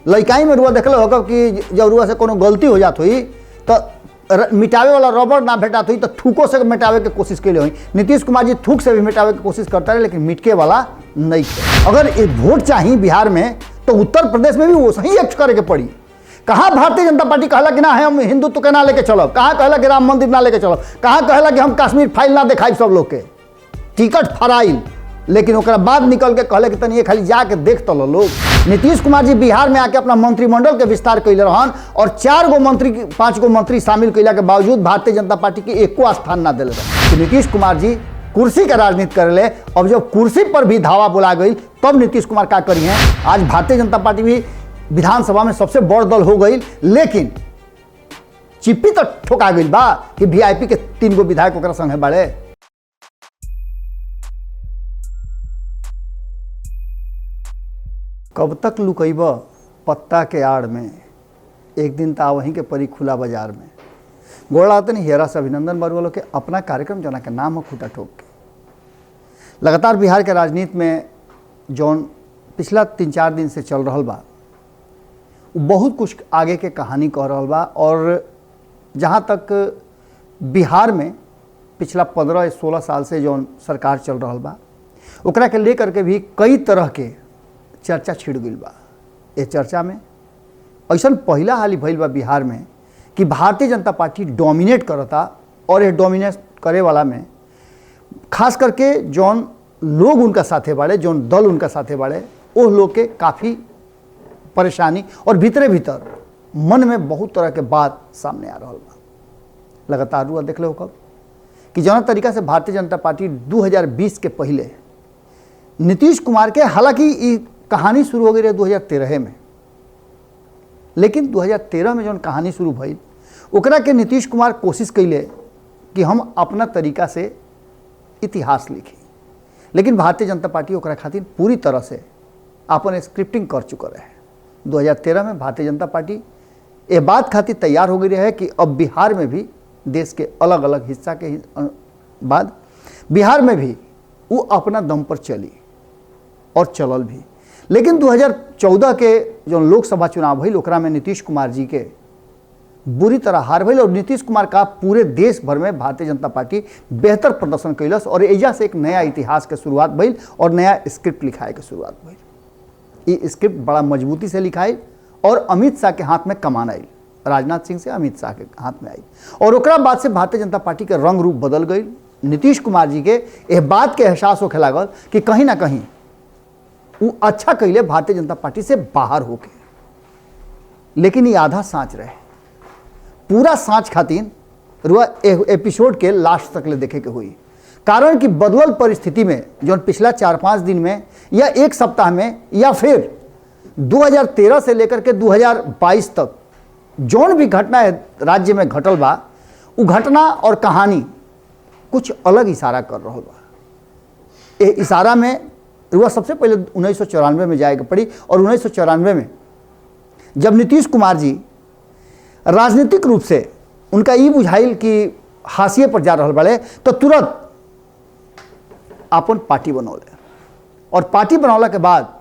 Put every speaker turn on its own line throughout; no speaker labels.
लइकाई में रुआ देखल होगा कि जब रुआ से कोनो गलती हो जात हुई तो मिटावे वाला रबड़ ना भेटात हुई तो थूकों से मिटावे के कोशिश कैले हुई। नीतीश कुमार जी थूक से भी मिटावे की कोशिश करता रहे, लेकिन मिटके वाला नहीं थे। अगर एक वोट चाहिए बिहार में तो उत्तर प्रदेश में भी वो सही एक्ट करे के पड़ी। कहाँ भारतीय जनता पार्टी कहला कि ना है हम हिंदुत्व के ना लेके चलो, कहाँ कहला कि राम मंदिर ना लेके चलो, कहाँ कहला कि हम कश्मीर फाइल ना दिखाई सब लोग के टिकट फराइल, लेकिन ओकरा बाद निकल के कहले कि तनी ये खाली जाके देख तो लो लोग। नीतीश कुमार जी बिहार में आके अपना मंत्रिमंडल के विस्तार कैले रहन और 4 गो मंत्री 5 गो मंत्री शामिल कैला के बावजूद भारतीय जनता पार्टी की एको स्थान ना दिले रहे। नीतीश कुमार जी कुर्सी का राजनीति कर ले। अब जब कुर्सी पर भी धावा बोला गई तब नीतीश कुमार क्या करी हैं। आज भारतीय जनता पार्टी भी विधानसभा में सबसे बड़ दल हो गई, लेकिन चिप्पी तो ठोका गई बा कि वीआईपी के 3 गो विधायक ओकरा संगे बाड़े। कब तक लुकैब पत्ता के आड़ में, एक दिन तो वहीं के परी खुला बाजार में। गोड़ा नहीं हेरा से अभिनंदन बरुआ के अपना कार्यक्रम जना के नाम हो खूटा ठोक के। लगातार बिहार के राजनीति में जौन पिछला 3-4 दिन से चल रहा बा बहुत कुछ आगे के कहानी कह रहा बा। और जहाँ तक बिहार में पिछला 15-16 साल से जौन सरकार चल रहा बा ओकरा के लेकर के भी कई तरह के चर्चा छिड़ गई बा। ये चर्चा में ऐसा पहला हाल भइल बा बिहार में कि भारतीय जनता पार्टी डोमिनेट करता और ये डोमिनेट करे वाला में खास करके जौन लोग उनका साथे बाड़े, जौन दल उनका साथे बाड़े, वो लोग के काफ़ी परेशानी और भीतरे भीतर मन में बहुत तरह के बात सामने आ रहा बा। लगातार हुआ देख लो कब कि जौन तरीका से भारतीय जनता पार्टी 2020 के पहले नीतीश कुमार के, हालांकि कहानी शुरू हो गई रही 2013 में, लेकिन 2013 में जौन कहानी शुरू भई ओकरा के नीतीश कुमार कोशिश कैले कि हम अपना तरीका से इतिहास लिखी, लेकिन भारतीय जनता पार्टी ओकरा खातिर पूरी तरह से अपन स्क्रिप्टिंग कर चुका रहे। 2013 में भारतीय जनता पार्टी ये बात खातिर तैयार हो गई है कि अब बिहार में भी देश के अलग अलग हिस्सा के बाद बिहार में भी वो अपना दम पर चली और चलल भी। लेकिन 2014 के जो लोकसभा चुनाव भइल ओकरा में नीतीश कुमार जी के बुरी तरह हार भइल और नीतीश कुमार का पूरे देश भर में भारतीय जनता पार्टी बेहतर प्रदर्शन कैलस और एजा से एक नया इतिहास के शुरुआत भइल और नया स्क्रिप्ट लिखाए के शुरुआत भइल। ये स्क्रिप्ट बड़ा मजबूती से लिखाई और अमित शाह के हाथ में कमान आई, राजनाथ सिंह से अमित शाह के हाथ में आई और ओकरा बाद से भारतीय जनता पार्टी के रंग रूप बदल गई। नीतीश कुमार जी के यह बात के एहसास होखे लागल कि कहीं ना कहीं वो अच्छा कैले भारतीय जनता पार्टी से बाहर होके, लेकिन ये आधा सांच रहे। पूरा सांच खातिर रुआ एपिसोड के लास्ट तक ले देखे के हुई, कारण कि बदलल परिस्थिति में जो पिछला 4-5 दिन में या एक सप्ताह में या फिर 2013 से लेकर के 2022 तक जौन भी घटना राज्य में घटल बा वो घटना और कहानी कुछ अलग इशारा कर रहा बा। ये इशारा में रुआ सबसे पहले 1994 में जाएगा पड़ी और 1994 में जब नीतीश कुमार जी राजनीतिक रूप से उनका ये बुझाइल कि हाशिए पर जा रहा बड़े तो तुरंत अपन पार्टी बनौले और पार्टी बनौला के बाद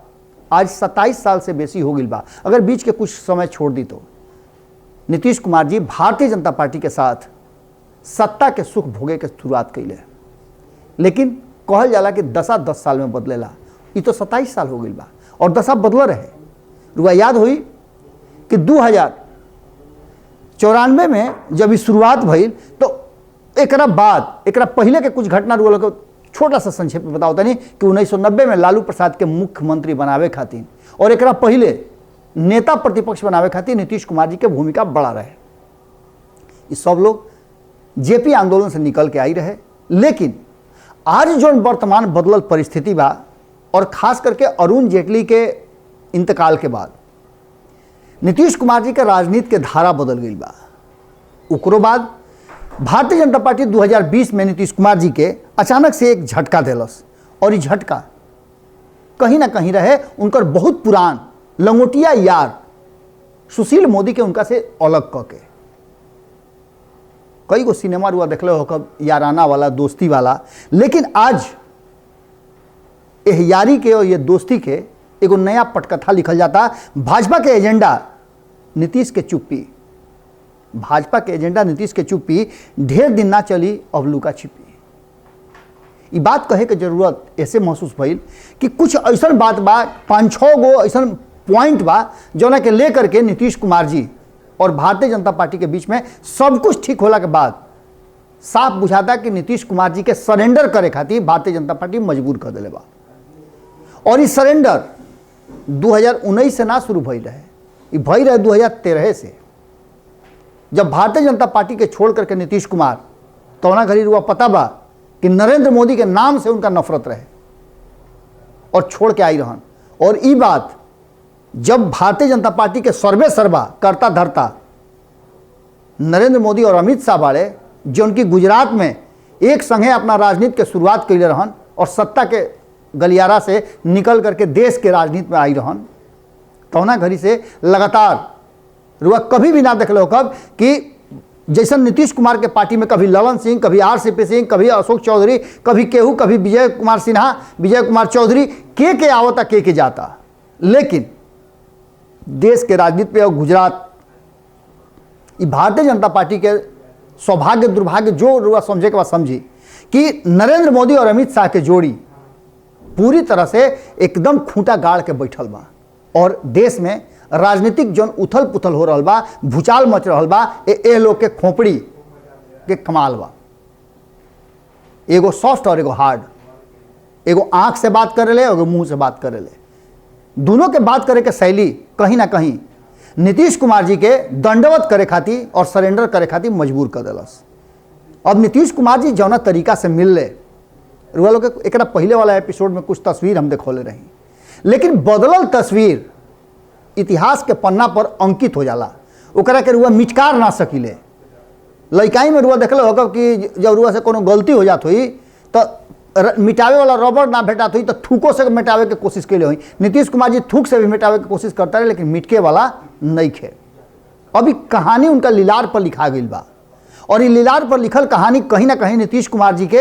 आज 27 साल से बेसी हो गई बा। अगर बीच के कुछ समय छोड़ दी तो नीतीश कुमार जी भारतीय जनता पार्टी के साथ सत्ता के सुख भोगे के शुरुआत कैले, लेकिन कहल जाला कि दशा 10 साल में बदलेला। ये तो 27 साल हो गई बा और दशा बदल रहे। रुआ याद हुई कि 2094 में जब शुरुआत भई तो एकरा बाद एकरा पहले के कुछ घटना रुआ को छोटा सा संक्षेप में बताओ तनी कि 1990 में लालू प्रसाद के मुख्यमंत्री बनावे खातिर और एकरा पहले नेता प्रतिपक्ष बनावे खातिर नीतीश कुमार जी के भूमिका बड़ा रहे। ये सब लोग जेपी आंदोलन से निकल के आई रहे, लेकिन आज जो वर्तमान बदलल परिस्थिति बा और खास करके अरुण जेटली के इंतकाल के बाद नीतीश कुमार जी के राजनीति के धारा बदल गई बा। ओकरो बाद भारतीय जनता पार्टी 2020 में नीतीश कुमार जी के अचानक से एक झटका दिलस और ये झटका कहीं ना कहीं रहे उनकर बहुत पुरान लंगोटिया यार सुशील मोदी के उनका से अलग क के। कई गो सिनेमा रुआ देखले हो कब याराना वाला, दोस्ती वाला, लेकिन आज यह यारी के और ये दोस्ती के एगो नया पटकथा लिखल जाता, भाजपा के एजेंडा नीतीश के चुप्पी। भाजपा के एजेंडा नीतीश के चुप्पी, ढेर दिन ना चली अब लुका छिपी। ये बात कहे के जरूरत ऐसे महसूस भइल कि कुछ ऐसा बात बा, 5-6 गो ऐसा पॉइंट बा जौना के लेकर के नीतीश कुमार जी और भारतीय जनता पार्टी के बीच में सब कुछ ठीक होला के बाद साफ बुझाता कि नीतीश कुमार जी के सरेंडर करे खातिर भारतीय जनता पार्टी मजबूर कर दिले बा। और ये सरेंडर 2019 से ना शुरू भइल रहे, ये भइल रहे 2013 से, जब भारतीय जनता पार्टी के छोड़ करके नीतीश कुमार तौना घड़ी रुआ पता बा कि नरेंद्र मोदी के नाम से उनका नफरत रहे और छोड़ के आई रहन। और ये बात जब भारतीय जनता पार्टी के सर्वे सर्वा करता धरता नरेंद्र मोदी और अमित शाह बाड़े, जो उनकी गुजरात में एक संगे अपना राजनीति के शुरुआत कैले रहन और सत्ता के गलियारा से निकल करके देश के राजनीति में आई रहन, तौना घड़ी से लगातार रुआ कभी भी ना देख लो कब कि जैसा नीतीश कुमार के पार्टी में कभी ललन सिंह, कभी RCP सिंह, कभी अशोक चौधरी, कभी केहू, कभी विजय कुमार सिन्हा, विजय कुमार चौधरी, के आवता के जाता। लेकिन देश के राजनीति पे और गुजरात, ये भारतीय जनता पार्टी के सौभाग्य दुर्भाग्य जो रुआ समझे के बाद समझी कि नरेंद्र मोदी और अमित शाह के जोड़ी पूरी तरह से एकदम खूंटा गाड़ के बैठल बा और देश में राजनीतिक जौन उथल पुथल हो रहा बा, भूचाल मच रहा बा, ए लोग के खोपड़ी के कमाल बा। एगो सॉफ्ट और एगो हार्ड, एगो आंख से बात करे ले, एगो मुंह से बात करे ले। दोनों के बात करे के शैली कहीं ना कहीं नीतीश कुमार जी के दंडवत करे खातिर और सरेंडर करे खातिर मजबूर कर दिलस। अब नीतीश कुमार जी जौना तरीका से मिल ले, रुआ लोग के एकरा पहले वाला एपिसोड में कुछ तस्वीर हम देखौले रही, लेकिन बदलल तस्वीर इतिहास के पन्ना पर अंकित हो जाला, ओकरा के रुआ मिटकार ना सकिले। लइकाई में रुआ देखले होगा कि जब रुआ से कोनो गलती हो जात हुई तो मिटावे वाला रबड़ ना भेटात हुई तो थूकों से मिटावे के कोशिश कैले हुई। नीतीश कुमार जी थूक से भी मिटावे की कोशिश करता रहे, लेकिन मिटके वाला नहीं खे। अभी कहानी उनका लीलार पर लिखा गई बा और ये लीलार पर लिखल कहानी कहीं ना कहीं नीतीश कुमार जी के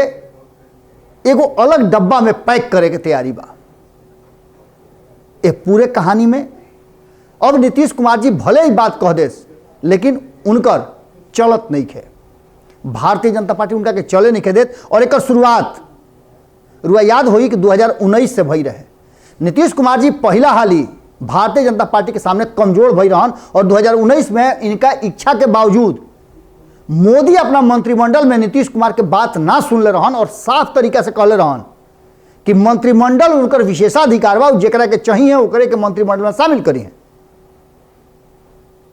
एगो अलग डब्बा में पैक करे के तैयारी बा। ए पूरे कहानी में अब नीतीश कुमार जी भले ही बात कह देस, लेकिन उनकर चलत नहीं खे। भारतीय जनता पार्टी उनका के चले नहीं खे देत। और एक शुरुआत रुआ याद होई कि 2019 से भई रहे। नीतीश कुमार जी पहला हाली भारतीय जनता पार्टी के सामने कमजोर भई रहन और 2019 में इनका इच्छा के बावजूद मोदी अपना मंत्रिमंडल में नीतीश कुमार के बात ना सुन ले रहन और साफ तरीका से कहले रहन कि मंत्रिमंडल उनकर विशेषाधिकार बा, जेकरा के चाहिए ओकरे के मंत्रिमंडल में शामिल करी है।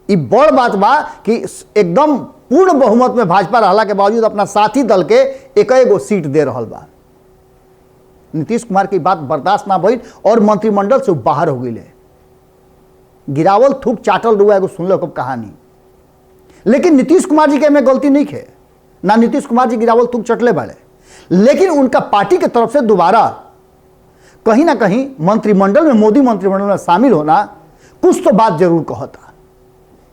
ये बड़ बात बा कि एकदम पूर्ण बहुमत में भाजपा रहला के बावजूद अपना साथी दल के एक सीट दे रहल बा। नीतीश कुमार की बात बर्दाश्त ना भइल और मंत्रिमंडल से बाहर हो गई। गिरावल थूक चाटल रुआ एगो सुन लो कब कहानी, लेकिन नीतीश कुमार जी के में गलती नहीं है ना। नीतीश कुमार जी गिरावल थूक चटले वाले, लेकिन उनका पार्टी की तरफ से दोबारा कहीं ना कहीं मंत्रिमंडल में, मोदी मंत्रिमंडल में शामिल होना कुछ तो बात जरूर कहता।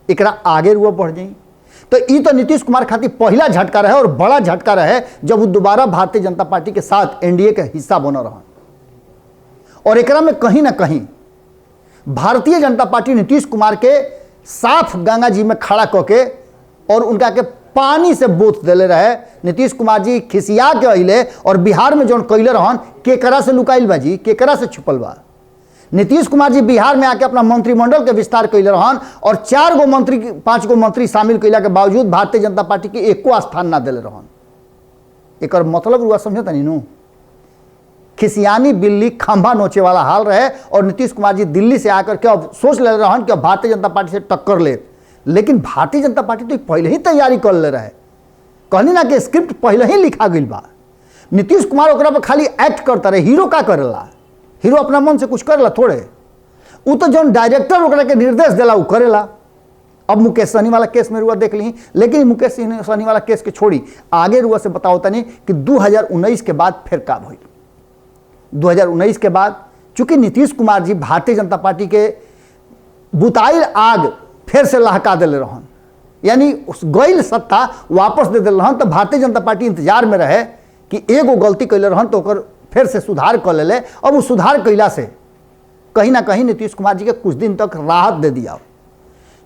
एकरा आगे रुआ बढ़ जाई तो ये तो नीतीश कुमार खातिर पहला झटका रहे और बड़ा झटका रहे जब वो दोबारा भारतीय जनता पार्टी के साथ एनडीए के हिस्सा बन रहा। और एकरा में कहीं ना कहीं भारतीय जनता पार्टी नीतीश कुमार के साफ गंगा जी में खड़ा करके और उनका के पानी से बोथ देले रहे। नीतीश कुमार जी खिसिया के अइले और बिहार में जौन कैले रहन केकरा से लुकाइल बा जी, केकरा से छुपल बा। नीतीश कुमार जी बिहार में आके अपना मंत्रिमंडल के विस्तार कैले रहन और 4 गो मंत्री 5 गो मंत्री शामिल कैला के बावजूद भारतीय जनता पार्टी के एको स्थान ना दिले रहन। एकर मतलब रुआ समझता नहीं नु, खिसियानी बिल्ली खंभा नोचे वाला हाल रहे। और नीतीश कुमार जी दिल्ली से आकर के अब सोच ले रहन कि अब भारतीय जनता पार्टी से टक्कर ले, लेकिन भारतीय जनता पार्टी तो पहले ही तैयारी कर ले रहे। कहनी ना कि स्क्रिप्ट पहले ही लिखा गई बा। नीतीश कुमार ओकरा पर खाली एक्ट करता रहे। हीरो का करेला? हीरो अपना मन से कुछ करेला थोड़े, वो तो जौन डायरेक्टर ओकरा के निर्देश देला वो करेला। अब मुकेश सहनी वाला केस में रुआ देख ली, लेकिन मुकेश सहनी वाला केस के छोड़ी आगे रुआ से बताओ तनी कि 2019 के बाद फिर का भइल। 2019 के बाद चूंकि नीतीश कुमार जी भारतीय जनता पार्टी के बुताइल आग फिर से लहका दिले रहन, यानी उस गैल सत्ता वापस दे दिल रहन। तो भारतीय जनता पार्टी इंतजार में रहे कि एगो गलती कैले रहन तो ओकर फिर से सुधार कर ले। अब उस सुधार कैला से कहीं ना कहीं नीतीश कुमार जी के कुछ दिन तक राहत दे दिया।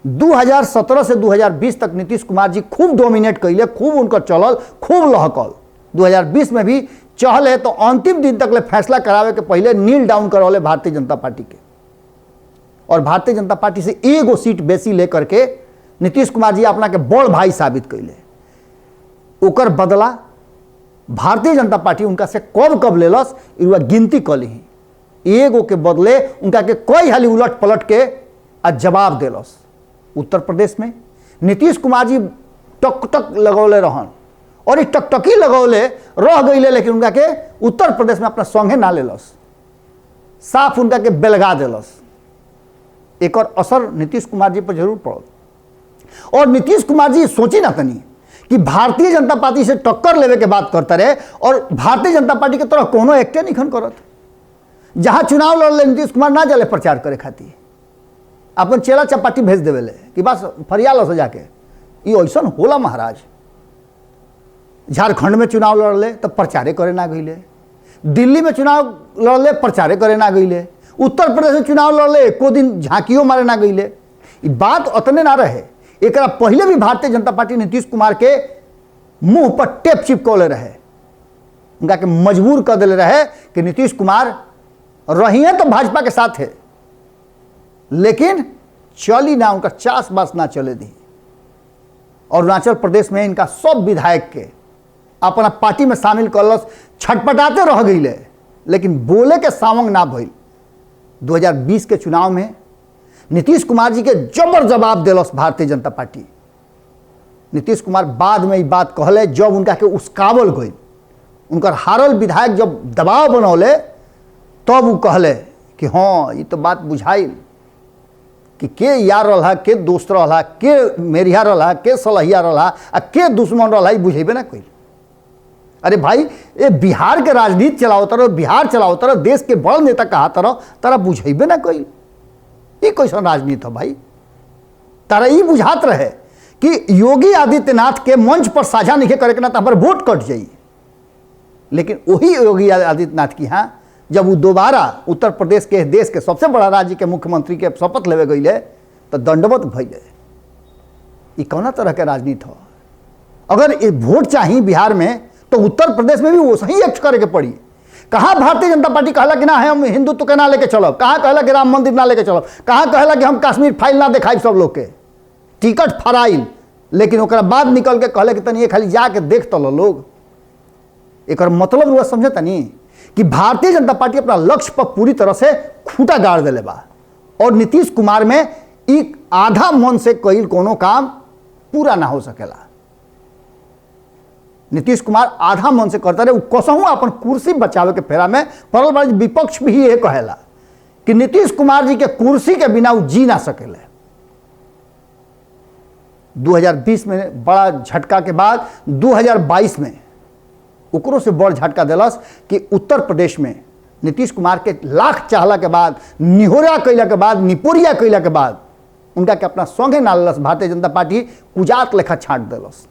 2017 से 2020 तक नीतीश कुमार जी खूब डोमिनेट कैले, खूब उनका चलल, खूब लहकल। 2020 में भी चहले तो अंतिम दिन तक ले फैसला करावे के पहले नील डाउन करौले भारतीय जनता पार्टी के, और भारतीय जनता पार्टी से एगो सीट बेसी लेकर के नीतीश कुमार जी अपना के बड़ भाई साबित कैले। ओकर बदला भारतीय जनता पार्टी उनका से कब कब लेलस इरुआ गिनती कर ली। एगो के बदले उनका के कई हाली उलट पलट के आ जवाब देलस। उत्तर प्रदेश में नीतीश कुमार जी टक लगौले रहन, और टकटकी लगौले रह गईले, लेकिन उनका के उत्तर प्रदेश में अपना संगे ना लेलस, साफ उनका के बेलगा देलस। एक असर नीतीश कुमार जी पर जरूर पड़ल। और नीतीश कुमार जी सोची ना तनी कि भारतीय जनता पार्टी से टक्कर लेवे के बात करते रहे, और भारतीय जनता पार्टी के तरह कोनो एक्टे नहीं करत। जहां चुनाव लड़ले नीतीश कुमार ना जाले प्रचार करे खातिर, अपन चेला चपाटी भेज देवेले कि बस फरियाल से जाके। ये ऐसा होला महाराज। झारखंड में चुनाव लड़ले तब प्रचारे करे ना गईले, दिल्ली में चुनाव लड़ले प्रचारे करे ना गईले, उत्तर प्रदेश में चुनाव लड़ले एको दिन झांकियों मारे ना गईले। ये बात उतने ना रहे, एक पहले भी भारतीय जनता पार्टी नीतीश कुमार के मुंह पर टेप चिपकौले रहे, उनका के मजबूर कर दिले रहे कि नीतीश कुमार रहिए तो भाजपा के साथ है, लेकिन चली ना, उनका चास बास ना चले दी। और अरुणाचल प्रदेश में इनका सब विधायक के अपना पार्टी में शामिल करलस, छटपटाते रह गईले, लेकिन बोले के सावंग ना भइल। 2020 के चुनाव में नीतीश कुमार जी के जबर जवाब दिलस भारतीय जनता पार्टी। नीतीश कुमार बाद में ये बात कहले जब उनका के उस्कावल गई, उनकर हारल विधायक जब दबाव बनौले तब वो कहले कि हाँ ये तो बात बुझाइल कि के यार रहा, के दोस्त रहा, के मेरिया रहा, के सलहिया रहा आ के दुश्मन रहा, बुझेबे ना कोई। अरे भाई ये बिहार के राजनीति चलाओ तरह, बिहार चलाओ तरह, देश के बड़ नेता कहा तरह, तारा बुझेबे ना कोई। ये कैसा राजनीति है भाई? तारा ये बुझात रहे कि योगी आदित्यनाथ के मंच पर साझा नहीं करे के ना तो हमारे वोट कट जाई, लेकिन वही योगी आदित्यनाथ की हाँ जब वो दोबारा उत्तर प्रदेश के देश के सबसे बड़ा राज्य के मुख्यमंत्री के शपथ लेवे गईले तो दंडवत भइले। ये कौना तरह के राजनीति हो? अगर ये वोट चाहिए बिहार में तो उत्तर प्रदेश में भी वो सही एक्ट करे के पड़ी। कहाँ भारतीय जनता पार्टी कहला कि ना है हम हिंदुत्व के ना लेके चलो, कहाँ कहला कि राम मंदिर ना लेके चलो, कहाँ कहला कि हम कश्मीर फाइल ना दिखाई सब लोग के टिकट फराइल, लेकिन ओकरा बाद निकल के कहले कि तनी ये खाली जाके देख तो लो लोग। एक मतलब हुआ समझे तनी कि भारतीय जनता पार्टी अपना लक्ष्य पर पूरी तरह से खूंटा गाड़ देले बा, और नीतीश कुमार में एक आधा मन से कईल कोनो काम पूरा ना हो सकेला। नीतीश कुमार आधा मन से करता रहे, कसहू अपन कुर्सी बचावे के फेरा में पड़ल बा। विपक्ष भी ये कहेला कि नीतीश कुमार जी के कुर्सी के बिना वो जी ना सकेले। 2020 में बड़ा झटका के बाद 2022 में ओकरो से बड़ झटका दिलस कि उत्तर प्रदेश में नीतीश कुमार के लाख चाहला के बाद, निहोरा कैला के बाद, निपोरिया कैला के बाद उनका के अपना संगे ना लेलस भारतीय जनता पार्टी, कुजात लेखा छांट दिलस।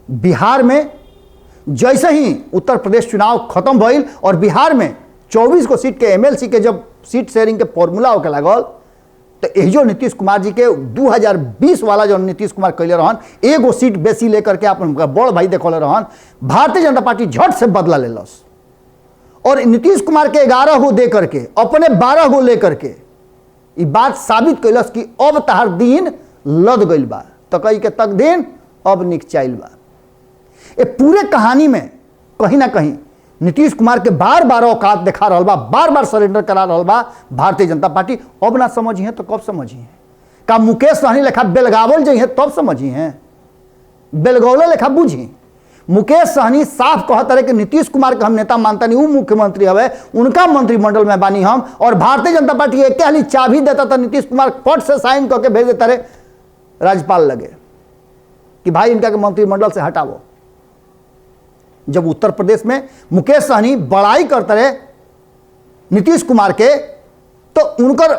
बिहार में जैसे ही उत्तर प्रदेश चुनाव खत्म भइल और बिहार में 24 को सीट के एमएलसी के जब सीट शेयरिंग के फॉर्मूला होके लागल तो एजो नीतीश कुमार जी के 2020 वाला जो नीतीश कुमार कैले रहन, एगो सीट बेसी लेकर के अपन बड़ भाई देखौले रहन, भारतीय जनता पार्टी झट से बदला लेलस और नीतीश कुमार के 11 गो दे करके अपने 12 गो लेकर के ये बात साबित कैलस कि अब तहार दिन लद गइल बा, तकई के तक दिन अब निकचाइल बा। ये पूरे कहानी में कहीं ना कहीं नीतीश कुमार के बार बार औकात दिखा रहा बा, बार बार सरेंडर करा रहा बा भारतीय जनता पार्टी। अब ना समझी है तो कब समझी है? का मुकेश सहनी लेखा बेलगावल जी है तब समझी है? बेलगौले लेखा बुझी। मुकेश सहनी साफ कहता रहे कि नीतीश कुमार के हम नेता मानता नहीं, वो मुख्यमंत्री हवे, उनका मंत्रिमंडल में बानी हम, और भारतीय जनता पार्टी एक हाली चाबी देता था नीतीश कुमार फट से साइन करके भेज देता रहे राज्यपाल लगे कि भाई इनका के मंत्रिमंडल से हटाओ। जब उत्तर प्रदेश में मुकेश सहनी बड़ाई करते रहे नीतीश कुमार के, तो उनकर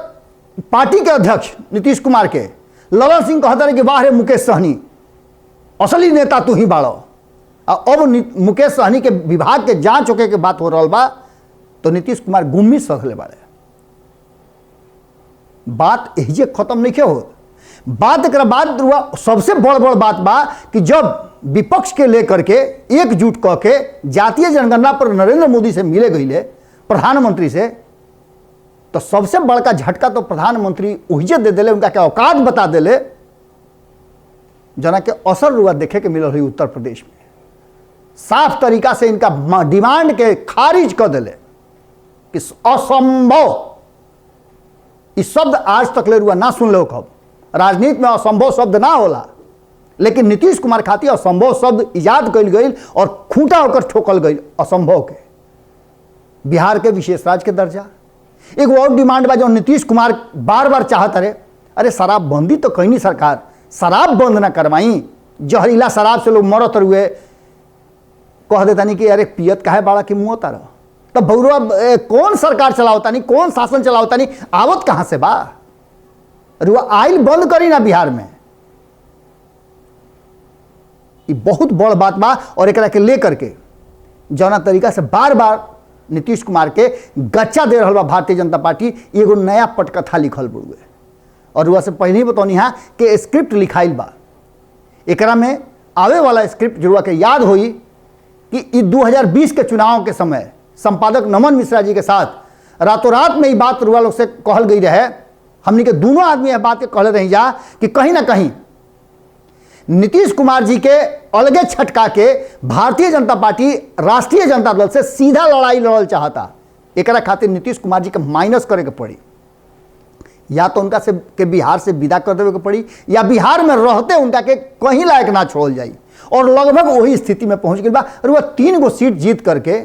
पार्टी के अध्यक्ष नीतीश कुमार के ललन सिंह कहते रहे कि वाह रे मुकेश सहनी, असली नेता तू ही बाड़ो। अब मुकेश सहनी के विभाग के जांच होके के बात हो रहा बा तो नीतीश कुमार गुम्मी सहले बाड़े। बात एहिजे खत्म नहीं हो। बात एक बाद सबसे बड़ बात बा कि जब विपक्ष के लेकर के एकजुट कह के जातीय जनगणना पर नरेंद्र मोदी से मिले गईले प्रधानमंत्री से, तो सबसे बड़का झटका तो प्रधानमंत्री ओहिजे दे दिले, उनका क्या औकात बता दिले, जना के असर रुआ देखे के मिल रही उत्तर प्रदेश में। साफ तरीका से इनका डिमांड के खारिज कर दिले कि असंभव, इस शब्द आज तक ले रुआ ना सुन लो। कब राजनीति में असंभव शब्द ना होला, लेकिन नीतीश कुमार खातिर असंभव शब्द इजाद कल गई और खूंटा होकर ठोकल गई असंभव के। बिहार के विशेष राज्य के दर्जा, एक और डिमांड बा जो नीतीश कुमार बार बार चाहत रहे, अरे शराबबंदी तो कहीं नहीं, सरकार शराब बंद ना करवाई, जहरीला शराब से लोग मरत हुए, कह देता नहीं कि अरे पियत काहे बाड़ा कि मुँह तारा, तो भौरवा कौन सरकार चलावता नहीं, कौन शासन चलावता नहीं, आवत कहाँ से बा? रुआ आइल बंद करी ना बिहार में। ये बहुत बड़ बात बा और एकरा के लेकर के जौना तरीका से बार बार नीतीश कुमार के गच्चा दे रहा भारतीय जनता पार्टी, एगो नया पटकथा लिखल बुड़ुए। और रुआ से पहले ही बतौनी हा कि स्क्रिप्ट लिखाइल बा, एकरा में आवे वाला स्क्रिप्ट जुड़वा के याद होई कि 2020 के चुनाव के समय संपादक नमन मिश्रा जी के साथ रातों रात में ये बात रुआ लोग से कहल गई रहे। हमने के दोनों आदमी यह बात के कहले रही जा कि कहीं ना कहीं नीतीश कुमार जी के अलगे छटका के भारतीय जनता पार्टी राष्ट्रीय जनता दल से सीधा लड़ाई लड़ल चाहता। एकरा खातिर नीतीश कुमार जी के माइनस करे के पड़ी, या तो उनका से के बिहार से विदा कर देवे के पड़ी, या बिहार में रहते उनका के कहीं लायक ना छोड़ जाई। और लगभग वही स्थिति में पहुंच गई बा। और वह 3 गो सीट जीत करके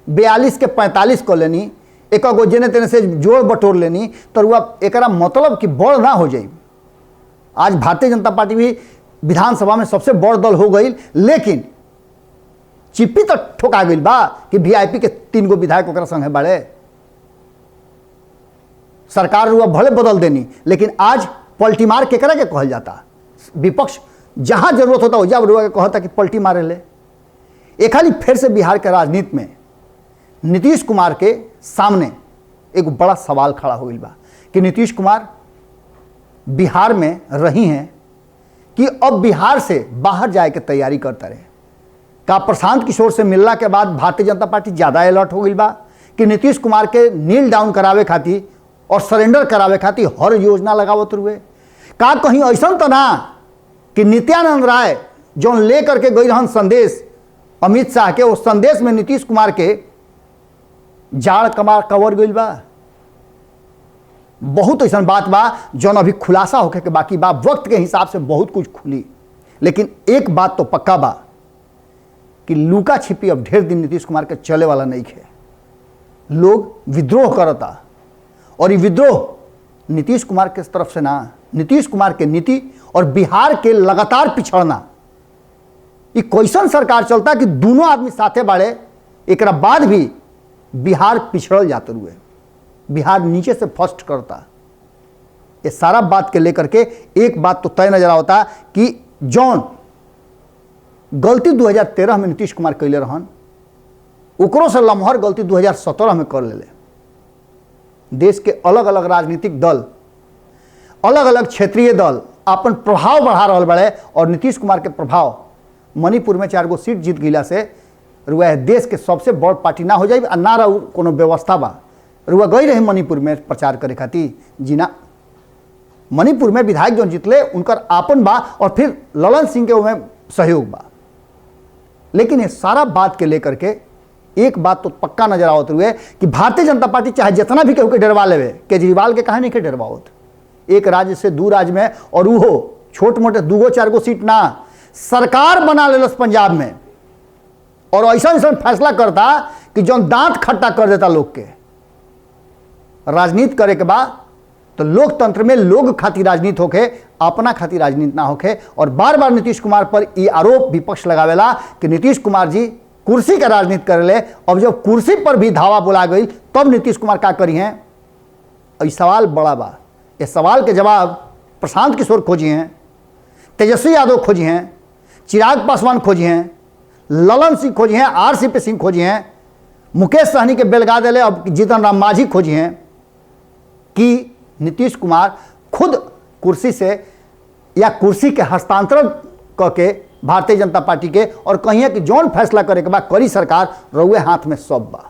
42 के 45 कर लेनी, एक गो जेने तेने से जोड़ बटोर लेनी, तो वह एकरा मतलब कि बड़ ना हो जाए। आज भारतीय जनता पार्टी भी विधानसभा में सबसे बड़ दल हो गई, लेकिन चिप्पी तो ठोका गई बा कि वीआईपी के 3 गो विधायक ओकरा संगे बाड़े। सरकार रुआ भले बदल देनी, लेकिन आज पलटी मार केकरा के कहल जाता? विपक्ष जहां जरूरत होता वजह रुआ के कहता कि पलटी मारे ले। एक खाली फिर से बिहार के राजनीति में नीतीश कुमार के सामने एक बड़ा सवाल खड़ा हो गई बा कि नीतीश कुमार बिहार में रही हैं कि अब बिहार से बाहर जाए के तैयारी करता रहे। का प्रशांत किशोर से मिलने के बाद भारतीय जनता पार्टी ज़्यादा अलर्ट हो गई बा कि नीतीश कुमार के नील डाउन करावे खातिर और सरेंडर करावे खातिर हर योजना लगावत हुए? का कहीं ऐसा तो ना कि नित्यानंद राय जो ले करके गई रहन संदेश अमित शाह के, उस संदेश में नीतीश कुमार के जाड़ कमार कवर गई बा? बहुत ऐसा बात बा जौन अभी खुलासा होके के बाकी बा। वक्त के हिसाब से बहुत कुछ खुली, लेकिन एक बात तो पक्का बा कि लुका छिपी अब ढेर दिन नीतीश कुमार के चले वाला नहीं है। लोग विद्रोह करता, और ये विद्रोह नीतीश कुमार के तरफ से ना, नीतीश कुमार के नीति और बिहार के लगातार पिछड़ना। ये कैसन सरकार चलता कि दोनों आदमी साथे बाड़े, एक बाद भी बिहार पिछड़ल जाते हुए, बिहार नीचे से फर्स्ट करता। ये सारा बात के लेकर के एक बात तो तय नजर आता कि जौन गलती 2013 में नीतीश कुमार कैले रहन, ओकरों से लम्हर गलती 2017 में कर ले। देश के अलग अलग राजनीतिक दल, अलग अलग क्षेत्रीय दल अपन प्रभाव बढ़ा रहा बड़े, और नीतीश कुमार के प्रभाव मणिपुर में 4 गो सीट जीत गईला से रुआ देश के सबसे बड़ पार्टी ना हो जाए, ना रहा कोनो व्यवस्था बा। रुआ गई रही मणिपुर में प्रचार करे खातिर, जीना मणिपुर में विधायक जो जीतले उनकर आपन बा, और फिर ललन सिंह के उनमें सहयोग बा। लेकिन ये सारा बात के लेकर के एक बात तो पक्का नजर आवत हुए कि भारतीय जनता पार्टी चाहे जितना भी केहू के डरवा लेवे, केजरीवाल के कहा नहीं के डरवावत, एक राज्य से दू राज्य में, और वो छोट मोटे 2-4 गो सीट ना, सरकार बना लेलस पंजाब में, और ऐसा ऐसा फैसला करता कि जो दांत खट्टा कर देता लोग के। राजनीति करे के बाद तो लोकतंत्र में लोग खातिर राजनीति होके, अपना खातिर राजनीति ना होके। और बार बार नीतीश कुमार पर ये आरोप विपक्ष लगावेला कि नीतीश कुमार जी कुर्सी का राजनीति कर ले। अब जब कुर्सी पर भी धावा बोला गई तब नीतीश कुमार क्या करी हैं? ये सवाल बड़ा बा। ये सवाल के जवाब प्रशांत किशोर खोजी हैं, तेजस्वी यादव खोजी हैं, चिराग पासवान खोजी हैं, ललन सिंह खोजी हैं, RCP सिंह खोजी हैं, मुकेश सहनी के बेलगा दिले अब जीतन राम मांझी खोजी हैं कि नीतीश कुमार खुद कुर्सी से या कुर्सी के हस्तांतरण करके भारतीय जनता पार्टी के और कहिए कि जौन फैसला करे के बाद करी सरकार रउए हाथ में सब बा।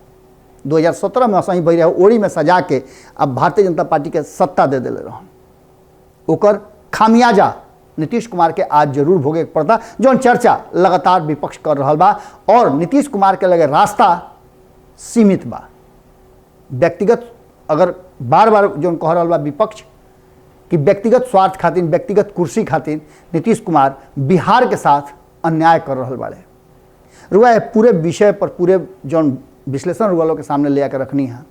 2017 में असही बही रहे ओड़ी में सजा के अब भारतीय जनता पार्टी के सत्ता दे दिले रहन, ओकर खामियाजा नीतीश कुमार के आज जरूर भोगे के पड़ता, जौन चर्चा लगातार विपक्ष कर रहा बा। और नीतीश कुमार के लगे रास्ता सीमित बा। व्यक्तिगत अगर बार बार जो कह रहा बा विपक्ष कि व्यक्तिगत स्वार्थ खातिर, व्यक्तिगत कुर्सी खातिर नीतीश कुमार बिहार के साथ अन्याय कर रहा बाड़े। रुआ पूरे विषय पर पूरे जौन विश्लेषण रुआ लोग के सामने ले आकर रखनी है,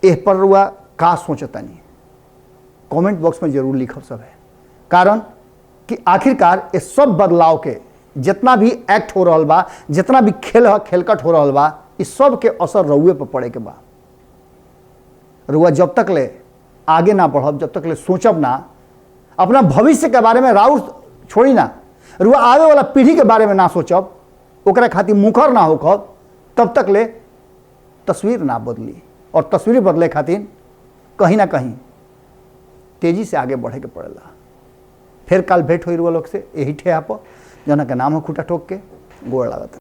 एह पर रुआ का सोचतनी कमेंट बॉक्स में जरूर लिखो सब है। कारण कि आखिरकार इस सब बदलाव के जितना भी एक्ट हो रहा बा, जितना भी खेलकट हो रहा बा, इस सब के असर रउए पर पड़े के बा। रुआ जब तक ले आगे ना बढ़ब, जब तक ले सोचब ना, अपना भविष्य के बारे में राउर छोड़ी ना, रुआ आगे वाला पीढ़ी के बारे में ना सोचब, ओकरा खातिर मुखर ना होकर, तब तक ले तस्वीर ना बदली। और तस्वीर बदले खातिर कहीं ना कहीं तेजी से आगे बढ़े के पड़ेला। फिर कल भेंट हुई रुआ लोग से यही ठेहा पर, जना के नाम हो खूटा ठोक के। गोड़ लागत।